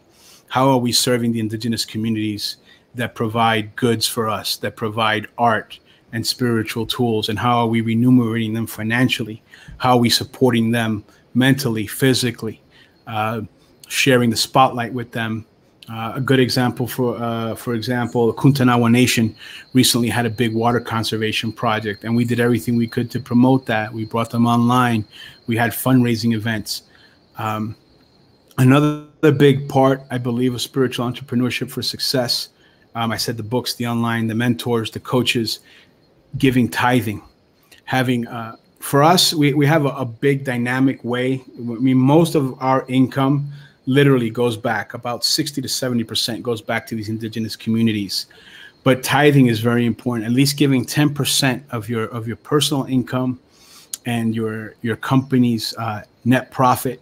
Speaker 2: How are we serving the indigenous communities that provide goods for us, that provide art and spiritual tools, and how are we remunerating them financially? How are we supporting them mentally, physically, sharing the spotlight with them? A good example, for example, the Kuntanawa Nation recently had a big water conservation project, and we did everything we could to promote that. We brought them online. We had fundraising events. Another big part, I believe, of spiritual entrepreneurship for success, I said the books, the online, the mentors, the coaches, giving, tithing, having, for us, we have a big dynamic way. I mean, most of our income literally goes back, about 60 to 70% goes back to these indigenous communities. But tithing is very important, at least giving 10% of your personal income and your company's net profit,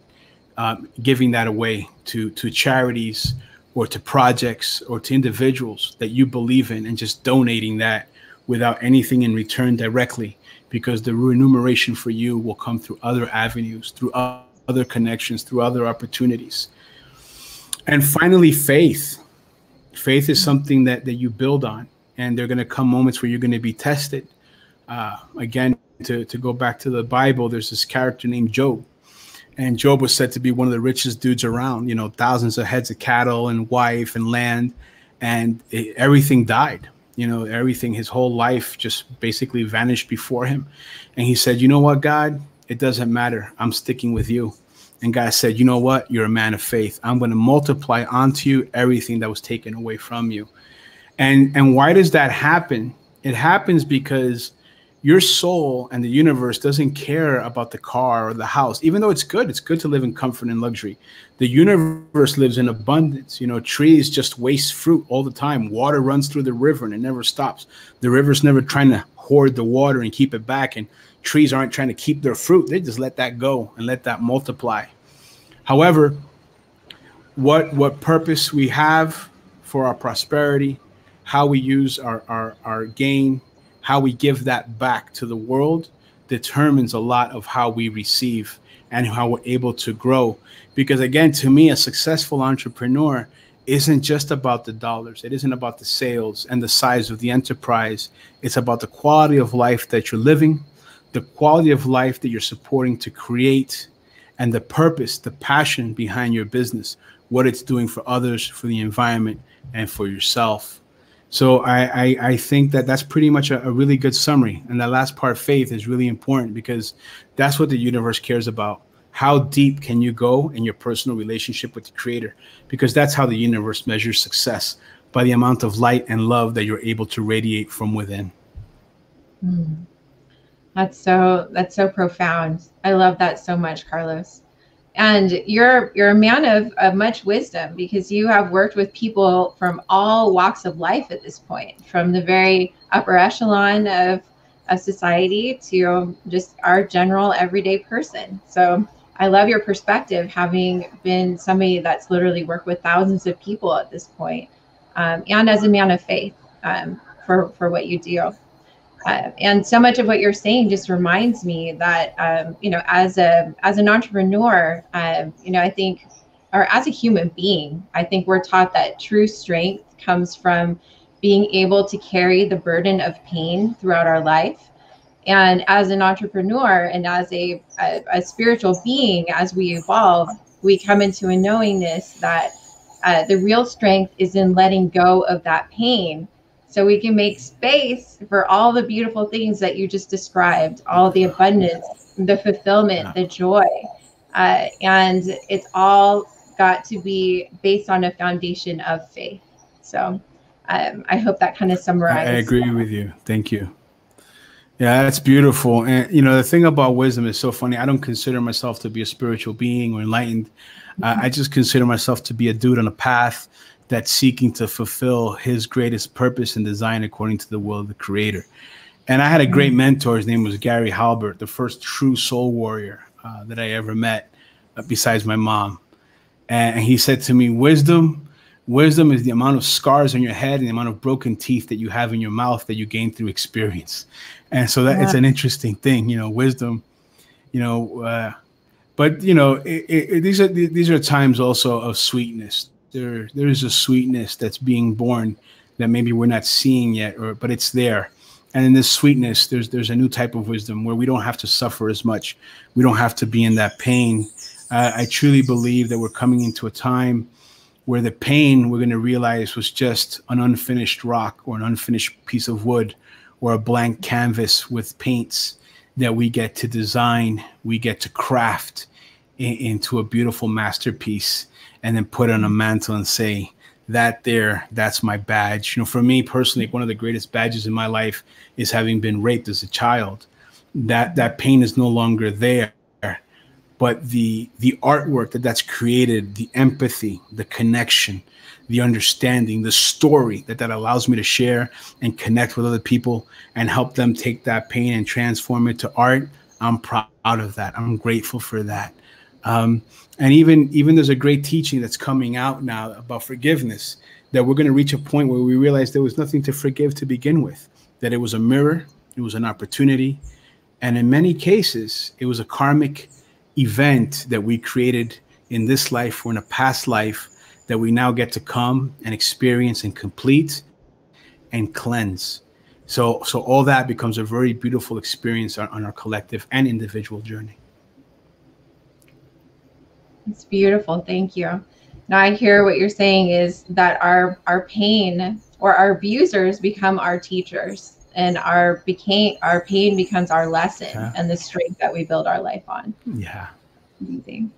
Speaker 2: giving that away to charities or to projects or to individuals that you believe in, and just donating that without anything in return directly, because the remuneration for you will come through other avenues, through other connections, through other opportunities. And finally, faith. Faith is something that you build on, and there are going to come moments where you're going to be tested. Again, to go back to the Bible, there's this character named Job. And Job was said to be one of the richest dudes around, you know, thousands of heads of cattle and wife and land, and everything died. You know, everything, his whole life just basically vanished before him. And he said, you know what, God, it doesn't matter. I'm sticking with you. And God said, you know what? You're a man of faith. I'm going to multiply onto you everything that was taken away from you. And why does that happen? It happens because your soul and the universe doesn't care about the car or the house, even though it's good to live in comfort and luxury. The universe lives in abundance. You know, trees just waste fruit all the time. Water runs through the river and it never stops. The river's never trying to hoard the water and keep it back. And trees aren't trying to keep their fruit. They just let that go and let that multiply. However, what purpose we have for our prosperity, how we use our gain, how we give that back to the world, determines a lot of how we receive and how we're able to grow. Because again, to me, a successful entrepreneur isn't just about the dollars. It isn't about the sales and the size of the enterprise. It's about the quality of life that you're living, the quality of life that you're supporting to create, and the purpose, the passion behind your business, what it's doing for others, for the environment, and for yourself. So I think that's pretty much a really good summary. And that last part, faith, is really important, because that's what the universe cares about. How deep can you go in your personal relationship with the Creator? Because that's how the universe measures success, by the amount of light and love that you're able to radiate from within.
Speaker 1: That's so profound. I love that so much, Carlos. And you're a man of much wisdom, because you have worked with people from all walks of life at this point, from the very upper echelon of society to just our general everyday person. So I love your perspective, having been somebody that's literally worked with thousands of people at this point, and as a man of faith, for what you do. And so much of what you're saying just reminds me that, you know, as an entrepreneur, you know, I think, or as a human being, I think we're taught that true strength comes from being able to carry the burden of pain throughout our life. And as an entrepreneur and as a spiritual being, as we evolve, we come into a knowingness that the real strength is in letting go of that pain, so we can make space for all the beautiful things that you just described, all the abundance, the fulfillment, the joy. And it's all got to be based on a foundation of faith. So I hope that kind of summarizes.
Speaker 2: I agree with you. Thank you. Yeah, that's beautiful. And, you know, the thing about wisdom is so funny. I don't consider myself to be a spiritual being or enlightened. I just consider myself to be a dude on a path that's seeking to fulfill his greatest purpose and design according to the will of the Creator. And I had a great mentor. His name was Gary Halbert, the first true soul warrior that I ever met, besides my mom. And he said to me, wisdom is the amount of scars on your head and the amount of broken teeth that you have in your mouth that you gain through experience. And so that it's an interesting thing, you know, wisdom, you know, but, you know, these are times also of sweetness. There is a sweetness that's being born that maybe we're not seeing yet, but it's there. And in this sweetness, there's a new type of wisdom where we don't have to suffer as much. We don't have to be in that pain. I truly believe that we're coming into a time where the pain we're going to realize was just an unfinished rock or an unfinished piece of wood or a blank canvas with paints that we get to design, we get to craft into a beautiful masterpiece, and then put on a mantle and say, that's my badge. You know, for me personally, one of the greatest badges in my life is having been raped as a child. That pain is no longer there, but the artwork that's created, the empathy, the connection, the understanding, the story that allows me to share and connect with other people and help them take that pain and transform it to art. I'm proud of that. I'm grateful for that. And even there's a great teaching that's coming out now about forgiveness, that we're going to reach a point where we realize there was nothing to forgive to begin with, that it was a mirror, it was an opportunity. And in many cases, it was a karmic event that we created in this life or in a past life that we now get to come and experience and complete and cleanse. So all that becomes a very beautiful experience on our collective and individual journey.
Speaker 1: It's beautiful. Thank you. Now I hear what you're saying is that our pain or our abusers become our teachers, and our pain becomes our lesson, and the strength that we build our life on.
Speaker 2: Yeah.
Speaker 1: Amazing.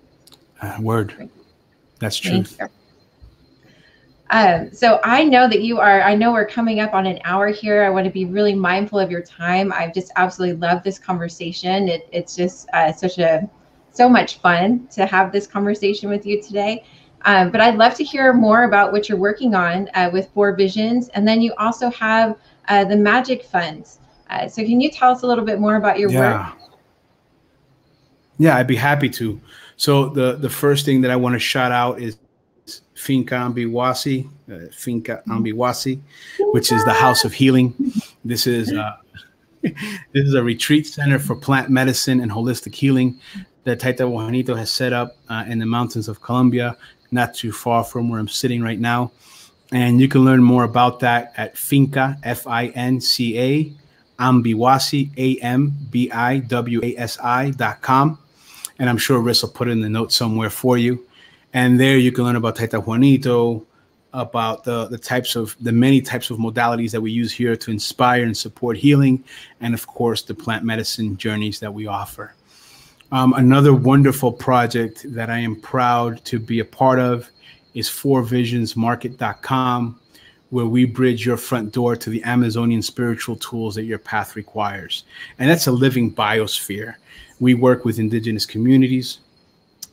Speaker 2: Word. That's truth.
Speaker 1: Thank you. So I know that I know we're coming up on an hour here. I want to be really mindful of your time. I've just absolutely loved this conversation. It's just so much fun to have this conversation with you today. But I'd love to hear more about what you're working on with 4 Visions. And then you also have the Magic Funds. So can you tell us a little bit more about your work?
Speaker 2: Yeah, I'd be happy to. So the first thing that I want to shout out is Finca Ambiwasi, which is the House of Healing. This is a retreat center for plant medicine and holistic healing that Taita Juanito has set up in the mountains of Colombia, not too far from where I'm sitting right now. And you can learn more about that at Finca, Finca, Ambiwasi, AMBIWASI.com. And I'm sure Riss will put it in the notes somewhere for you. And there you can learn about Taita Juanito, about the many types of modalities that we use here to inspire and support healing, and of course the plant medicine journeys that we offer. Another wonderful project that I am proud to be a part of is 4visionsmarket.com, where we bridge your front door to the Amazonian spiritual tools that your path requires. And that's a living biosphere. We work with indigenous communities,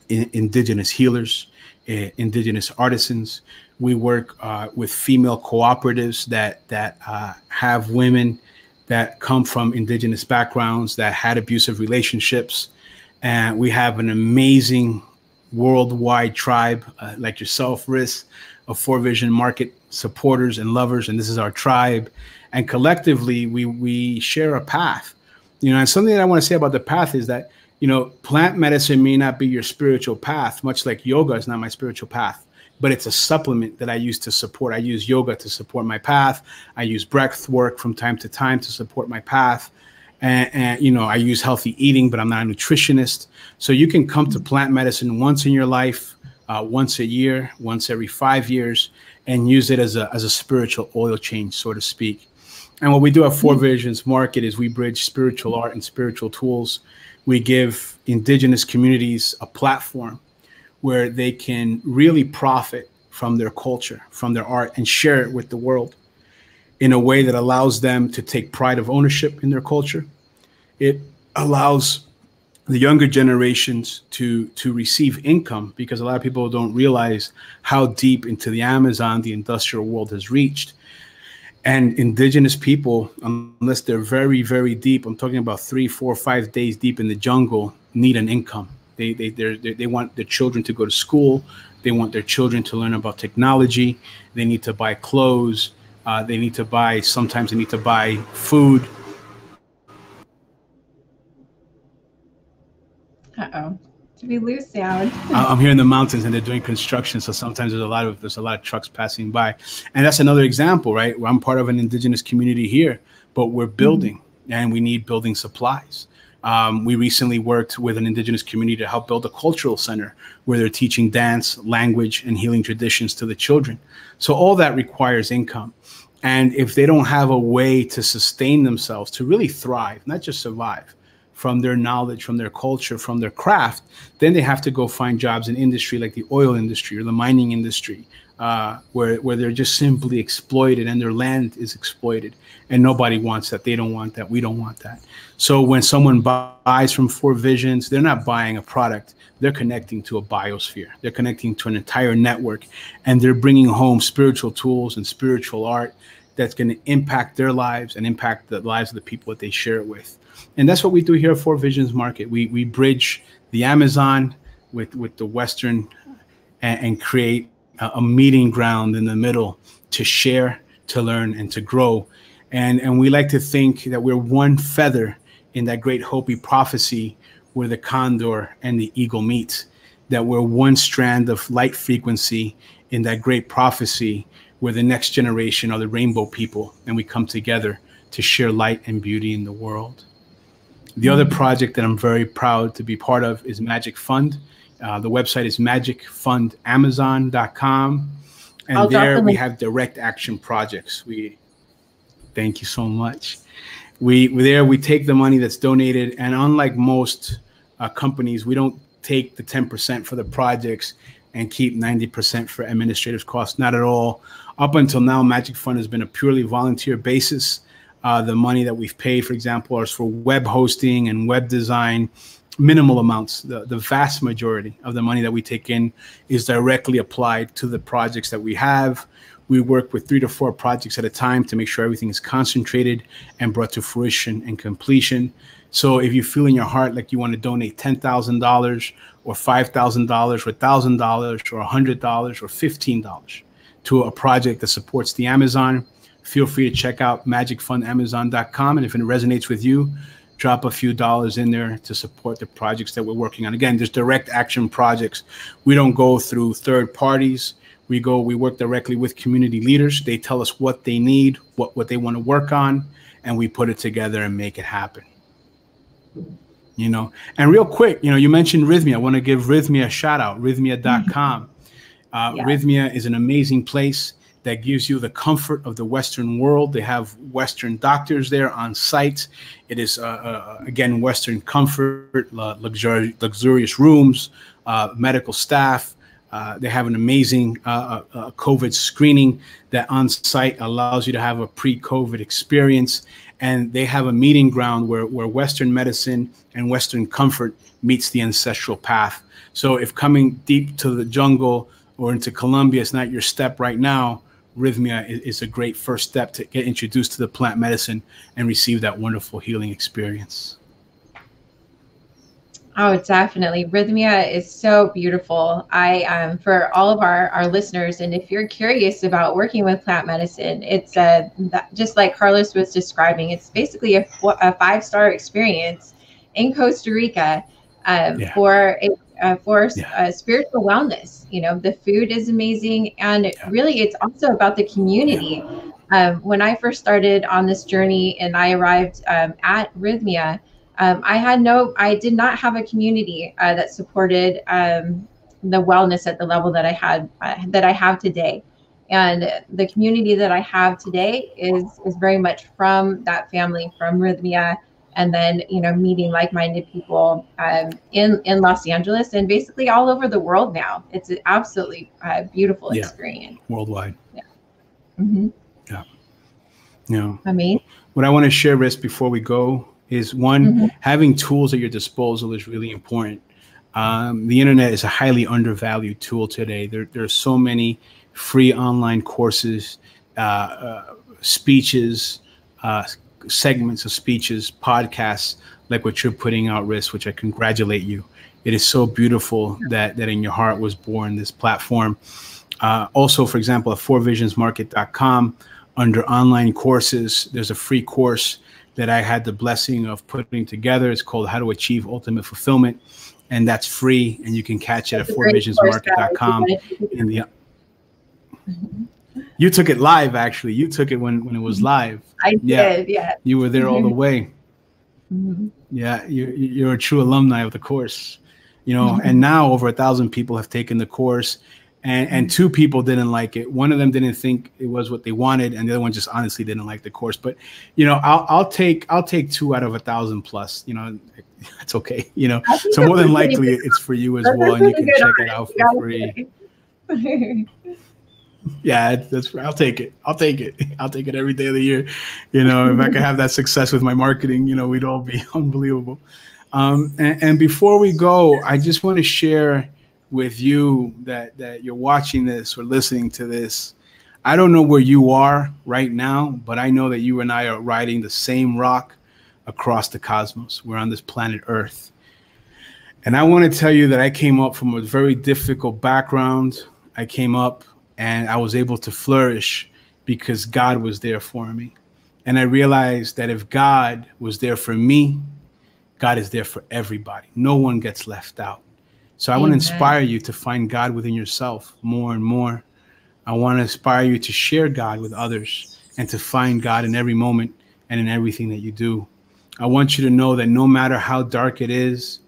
Speaker 2: indigenous healers, indigenous artisans. We work with female cooperatives that have women that come from indigenous backgrounds that had abusive relationships. And we have an amazing worldwide tribe like yourself, Riss, of 4 Vision Market supporters and lovers. And this is our tribe. And collectively, we share a path. And something that I want to say about the path is that, plant medicine may not be your spiritual path, much like yoga is not my spiritual path, but it's a supplement that I use to support. I use yoga to support my path. I use breath work from time to time to support my path. And I use healthy eating, but I'm not a nutritionist. So you can come to plant medicine once in your life, once a year, once every 5 years, and use it as a spiritual oil change, so to speak. And what we do at 4 Visions Market is we bridge spiritual art and spiritual tools. We give indigenous communities a platform where they can really profit from their culture, from their art, and share it with the world in a way that allows them to take pride of ownership in their culture. It allows the younger generations to receive income, because a lot of people don't realize how deep into the Amazon the industrial world has reached. And indigenous people, unless they're very, very deep, I'm talking about 3, 4, 5 days deep in the jungle, need an income. They want their children to go to school. They want their children to learn about technology. They need to buy clothes. Sometimes they need to buy food.
Speaker 1: Uh-oh. Did we lose sound?
Speaker 2: I'm here in the mountains and they're doing construction, so sometimes there's a lot of trucks passing by. And that's another example, right? I'm part of an indigenous community here, but we're building and we need building supplies. We recently worked with an indigenous community to help build a cultural center where they're teaching dance, language, and healing traditions to the children. So all that requires income. And if they don't have a way to sustain themselves, to really thrive, not just survive, from their knowledge, from their culture, from their craft, then they have to go find jobs in industry like the oil industry or the mining industry, where they're just simply exploited and their land is exploited, and nobody wants that. They don't want that. We don't want that. So when someone buys from Four Visions, they're not buying a product. They're connecting to a biosphere. They're connecting to an entire network, and they're bringing home spiritual tools and spiritual art that's going to impact their lives and impact the lives of the people that they share it with. And that's what we do here at Four Visions Market. We bridge the Amazon with the Western and create a meeting ground in the middle to share, to learn, and to grow. And we like to think that we're one feather in that great Hopi prophecy where the condor and the eagle meet, that we're one strand of light frequency in that great prophecy where the next generation are the rainbow people, and we come together to share light and beauty in the world. The other project that I'm very proud to be part of is Magic Fund. The website is magicfundamazon.com. And there we have direct action projects. Thank you so much. We take the money that's donated, and unlike most companies, we don't take the 10% for the projects and keep 90% for administrative costs. Not at all. Up until now, Magic Fund has been a purely volunteer basis. The money that we've paid, for example, is for web hosting and web design, minimal amounts. The vast majority of the money that we take in is directly applied to the projects that we have. We work with 3 to 4 projects at a time to make sure everything is concentrated and brought to fruition and completion. So if you feel in your heart like you want to donate $10,000 or $5,000 or $1,000 or $100 or $15 to a project that supports the Amazon, feel free to check out magicfundamazon.com. And if it resonates with you, drop a few dollars in there to support the projects that we're working on. Again, there's direct action projects. We don't go through third parties. We work directly with community leaders. They tell us what they need, what they want to work on, and we put it together and make it happen. You know, and real quick, you know, you mentioned Rhythmia. I want to give Rhythmia a shout out, rhythmia.com. Rhythmia is an amazing place that gives you the comfort of the Western world. They have Western doctors there on site. It is, again, Western comfort, luxurious rooms, medical staff. They have an amazing COVID screening that on site allows you to have a pre-COVID experience. And they have a meeting ground where Western medicine and Western comfort meets the ancestral path. So if coming deep to the jungle or into Colombia is not your step right now, Rhythmia is a great first step to get introduced to the plant medicine and receive that wonderful healing experience.
Speaker 1: Oh, definitely. Rhythmia is so beautiful. For all of our listeners, and if you're curious about working with plant medicine, it's just like Carlos was describing, it's basically a 5-star experience in Costa Rica for spiritual wellness. You know, the food is amazing, and really it's also about the community. When I first started on this journey and I arrived at Rhythmia, I did not have a community that supported the wellness at the level that I have today. And the community that I have today is very much from that family, from Rhythmia, and then, you know, meeting like-minded people in Los Angeles and basically all over the world now. It's an absolutely beautiful experience.
Speaker 2: Worldwide.
Speaker 1: Yeah. Mm-hmm.
Speaker 2: Yeah. You know,
Speaker 1: I mean,
Speaker 2: what I want to share, Riz, before we go is one, having tools at your disposal is really important. The internet is a highly undervalued tool today. There are so many free online courses, speeches, segments of speeches, podcasts, like what you're putting out, Riz, which I congratulate you. It is so beautiful that in your heart was born this platform. Also, for example, at fourvisionsmarket.com, under online courses, there's a free course that I had the blessing of putting together. It's called How to Achieve Ultimate Fulfillment, and that's free, and you can catch it at fourvisionsmarket.com. You took it live, actually. You took it when it was live.
Speaker 1: I did, yeah.
Speaker 2: You were there all the way. Yeah, you're a true alumni of the course. You know, and now over 1,000 people have taken the course. And 2 people didn't like it. One of them didn't think it was what they wanted, and the other one just honestly didn't like the course. But you know, I'll take 2 out of 1,000 plus. You know, it's okay. You know, so more than likely it's for you as well, and you can check it out for free. Yeah, that's. I'll take it. I'll take it. I'll take it every day of the year. You know, if I could have that success with my marketing, you know, we'd all be unbelievable. And before we go, I just want to share with you that you're watching this or listening to this. I don't know where you are right now, but I know that you and I are riding the same rock across the cosmos. We're on this planet Earth. And I want to tell you that I came up from a very difficult background. I came up and I was able to flourish because God was there for me. And I realized that if God was there for me, God is there for everybody. No one gets left out. So I want to inspire you to find God within yourself more and more. I want to inspire you to share God with others and to find God in every moment and in everything that you do. I want you to know that no matter how dark it is,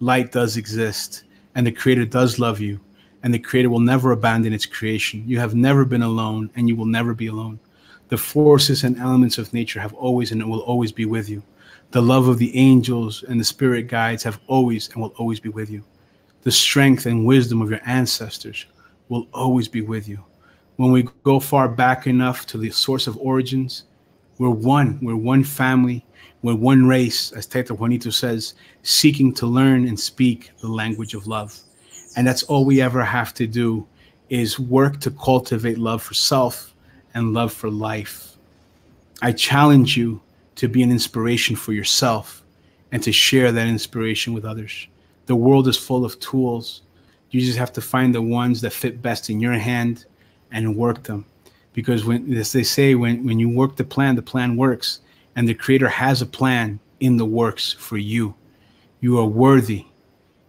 Speaker 2: light does exist, and the Creator does love you, and the Creator will never abandon its creation. You have never been alone, and you will never be alone. The forces and elements of nature have always and will always be with you. The love of the angels and the spirit guides have always and will always be with you. The strength and wisdom of your ancestors will always be with you. When we go far back enough to the source of origins, we're one. We're one family. We're one race, as Teta Juanito says, seeking to learn and speak the language of love. And that's all we ever have to do is work to cultivate love for self and love for life. I challenge you to be an inspiration for yourself and to share that inspiration with others. The world is full of tools. You just have to find the ones that fit best in your hand and work them. Because when, as they say, when you work the plan works. And the Creator has a plan in the works for you. You are worthy.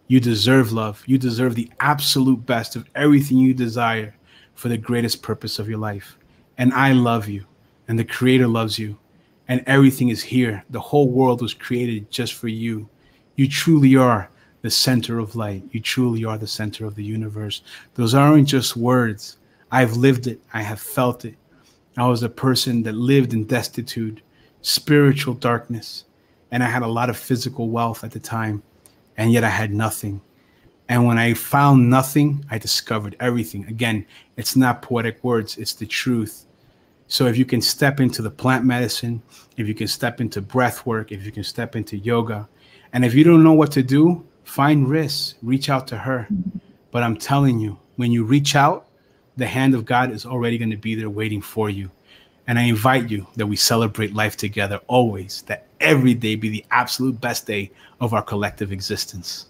Speaker 2: You deserve love. You deserve the absolute best of everything you desire for the greatest purpose of your life. And I love you. And the Creator loves you. And everything is here. The whole world was created just for you. You truly are the center of light. You truly are the center of the universe. Those aren't just words. I've lived it. I have felt it. I was a person that lived in destitute, spiritual darkness, and I had a lot of physical wealth at the time, and yet I had nothing. And when I found nothing, I discovered everything. Again, it's not poetic words, it's the truth. So if you can step into the plant medicine, if you can step into breath work, if you can step into yoga, and if you don't know what to do, find Riss, reach out to her. But I'm telling you, when you reach out, the hand of God is already going to be there waiting for you. And I invite you that we celebrate life together always, that every day be the absolute best day of our collective existence.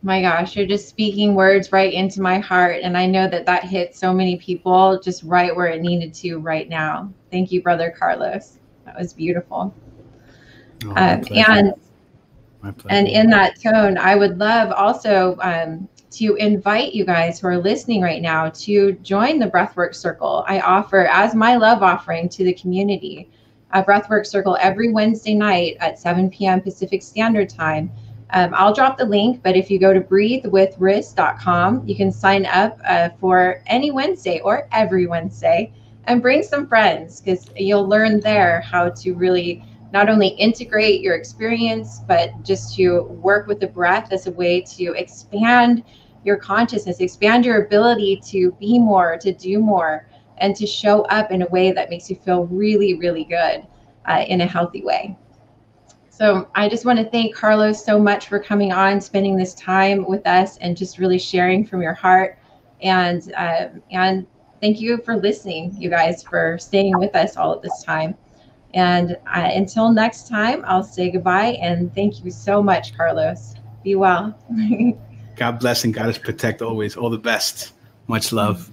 Speaker 1: My gosh, you're just speaking words right into my heart. And I know that that hit so many people just right where it needed to right now. Thank you, Brother Carlos. That was beautiful.
Speaker 2: Oh,
Speaker 1: and in that tone, I would love also to invite you guys who are listening right now to join the Breathwork Circle. I offer as my love offering to the community a Breathwork Circle every Wednesday night at 7 p.m. Pacific Standard Time. I'll drop the link, but if you go to breathewithriss.com, you can sign up for any Wednesday or every Wednesday and bring some friends, because you'll learn there how to really not only integrate your experience, but just to work with the breath as a way to expand your consciousness, expand your ability to be more, to do more, and to show up in a way that makes you feel really, really good in a healthy way. So I just want to thank Carlos so much for coming on, spending this time with us, and just really sharing from your heart. And thank you for listening, you guys, for staying with us all of this time. And until next time, I'll say goodbye. And thank you so much, Carlos. Be well.
Speaker 2: God bless and God is protect always. All the best. Much love.